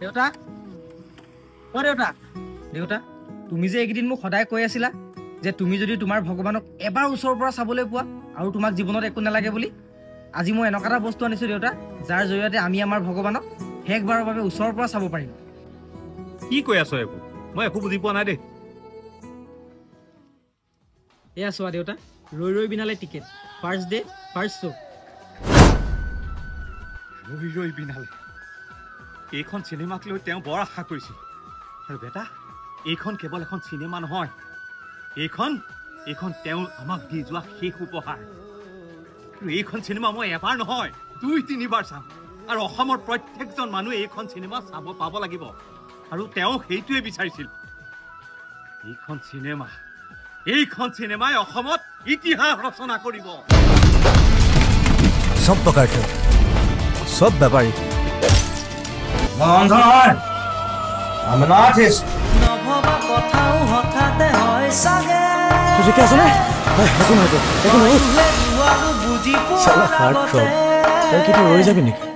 দেউতা অ দেউতা দেউতা তুমি যে এইকেইদিন মোক সদায় কৈ আছিলা যে তুমি যদি তোমাৰ ভগৱানক এবাৰ ওচৰৰ পৰা চাবলৈ পোৱা আৰু তোমাক জীৱনত একো নালাগে বুলি আজি মই এনেকুৱা এটা বস্তু আনিছো দেউতা যাৰ জৰিয়তে আমি আমাৰ ভগৱানক শেষবাৰৰ বাবে ওচৰৰ পৰা চাব পাৰিম কি কৈ আছ এইবোৰ মই একো বুজি পোৱা নাই দেই এয়া চোৱা দেউতা ৰৈ ৰৈ বিনালে ticket first day first show' ৰৈ ৰৈ বিনালে এইখন চিনেমাক লৈ তেওঁ বৰ আশা কৰিছিল আৰু বেটা এইখন কেৱল এখন চিনেমা নহয় এইখন তেওঁ আমাক দি যোৱা শেষ উপহাৰ আৰু এইখন চিনেমা মই এবাৰ নহয় 2-3বাৰ চাম আৰু অসমৰ প্ৰত্যেকজন মানুহে এইখন চিনেমা চাব পাব লাগিব আৰু তেওঁ সেইটোৱে বিচাৰিছিল এইখন চিনেমাই অসমত ইতিহাস ৰচনা কৰিব সব প্ৰকাৰ সব ব্যাপাৰী I'm an artist. নভবা কথাও হঠাতে হয় সাগে ঠিক আছে না একো নহয় বুজি সালা হাৰ্ট থ্ৰব তই কি ৰৈ যাবি নেকি